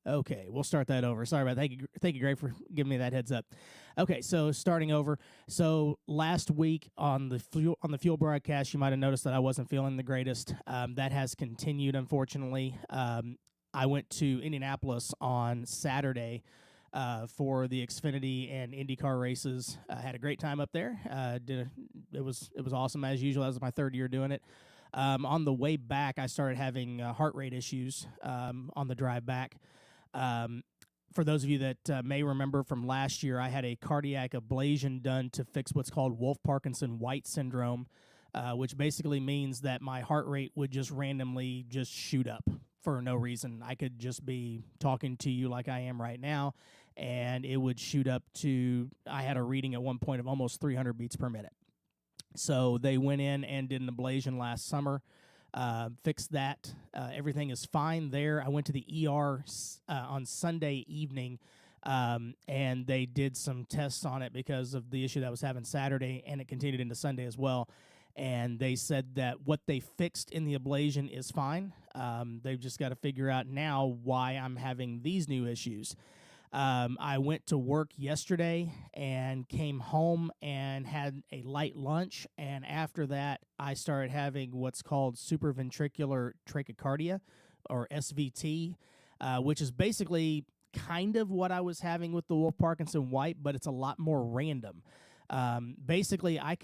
Okay, we'll start that over. Sorry about that. Thank you, Greg, for giving me that heads up. Okay, so starting over. So last week on the fuel broadcast, you might have noticed that I wasn't feeling the greatest. That has continued, unfortunately. I went to Indianapolis on Saturday for the Xfinity and IndyCar races. I had a great time up there. It was awesome as usual. That was my third year doing it. On the way back, I started having heart rate issues on the drive back. For those of you that may remember from last year, I had a cardiac ablation done to fix what's called Wolff-Parkinson-White syndrome, which basically means that my heart rate would just randomly just shoot up for no reason. I could just be talking to you like I am right now, and it would shoot up to, I had a reading at one point of almost 300 beats per minute. So they went in and did an ablation last summer. Fixed that. Everything is fine there. I went to the ER on Sunday evening, and they did some tests on it because of the issue that I was having Saturday, and it continued into Sunday as well. And they said that what they fixed in the ablation is fine. They've just got to figure out now why I'm having these new issues. I went to work yesterday and came home and had a light lunch, and after that, I started having what's called supraventricular tachycardia, or SVT, which is basically kind of what I was having with the Wolff-Parkinson-White, but it's a lot more random. Basically, I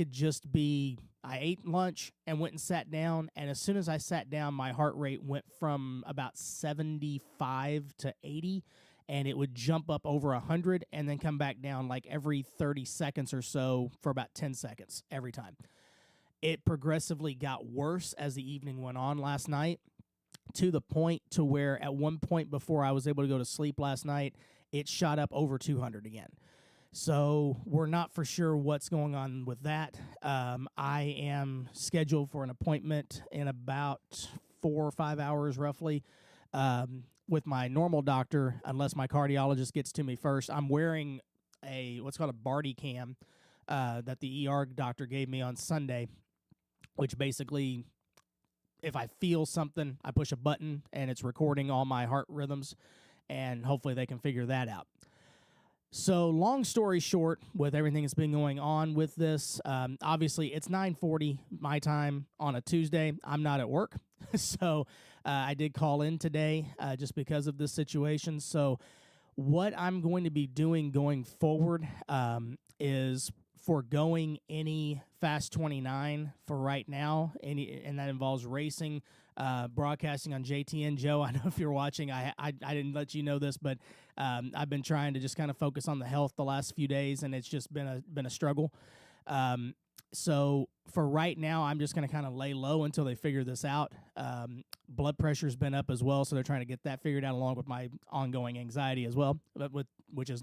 ate lunch and went and sat down, and as soon as I sat down, my heart rate went from about 75 to 80, and it would jump up over 100 and then come back down like every 30 seconds or so for about 10 seconds every time. It progressively got worse as the evening went on last night, to the point to where at one point before I was able to go to sleep last night, it shot up over 200 again. So we're not for sure what's going on with that. I am scheduled for an appointment in about 4 or 5 hours roughly with my normal doctor, unless my cardiologist gets to me first. I'm wearing what's called a Barty cam that the ER doctor gave me on Sunday, which basically, if I feel something, I push a button and it's recording all my heart rhythms, and hopefully they can figure that out. So long story short, with everything that's been going on with this, obviously it's 9:40 my time on a Tuesday. I'm not at work, so I did call in today just because of this situation. So what I'm going to be doing going forward is foregoing any FAST29 for right now, and that involves racing, broadcasting on JTN. Joe, I know if you're watching, I didn't let you know this, but I've been trying to just kind of focus on the health the last few days, and it's just been a struggle. So for right now, I'm just going to kind of lay low until they figure this out. Blood pressure's been up as well, so they're trying to get that figured out along with my ongoing anxiety as well, which is,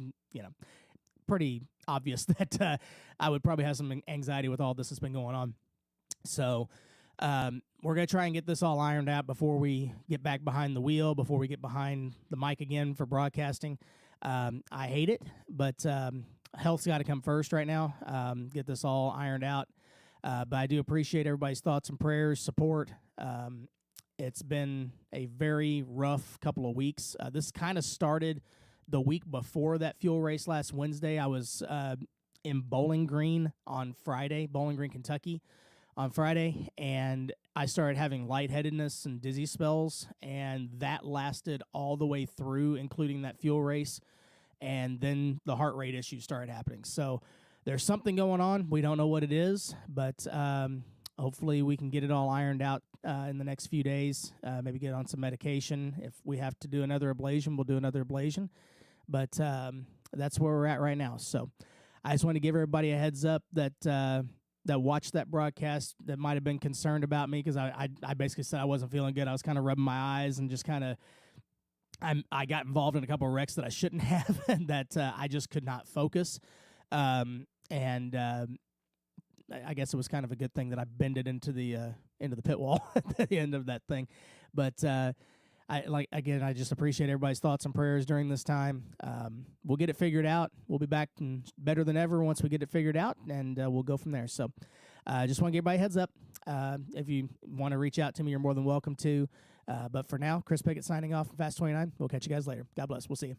pretty obvious that I would probably have some anxiety with all this that's been going on. So we're going to try and get this all ironed out before we get back behind the wheel, before we get behind the mic again for broadcasting. I hate it, but health's got to come first right now. Get this all ironed out. But I do appreciate everybody's thoughts and prayers, support. It's been a very rough couple of weeks. This kind of started the week before that fuel race last Wednesday. I was in Bowling Green on Friday, Bowling Green, Kentucky on Friday, and I started having lightheadedness and dizzy spells, and that lasted all the way through, including that fuel race, and then the heart rate issues started happening. So there's something going on. We don't know what it is, but hopefully we can get it all ironed out in the next few days, maybe get on some medication. If we have to do another ablation, we'll do another ablation. But that's where we're at right now. So I just want to give everybody a heads up that that watched that broadcast that might have been concerned about me, because I basically said I wasn't feeling good. I was kind of rubbing my eyes and just kind of I got involved in a couple of wrecks that I shouldn't have, and that I just could not focus. I guess it was kind of a good thing that I bended into the pit wall at the end of that thing. But I just appreciate everybody's thoughts and prayers during this time. We'll get it figured out. We'll be back better than ever once we get it figured out, and we'll go from there. So just want to give everybody a heads up. If you want to reach out to me, you're more than welcome to. But for now, Chris Pickett signing off from Fast 29. We'll catch you guys later. God bless. We'll see you.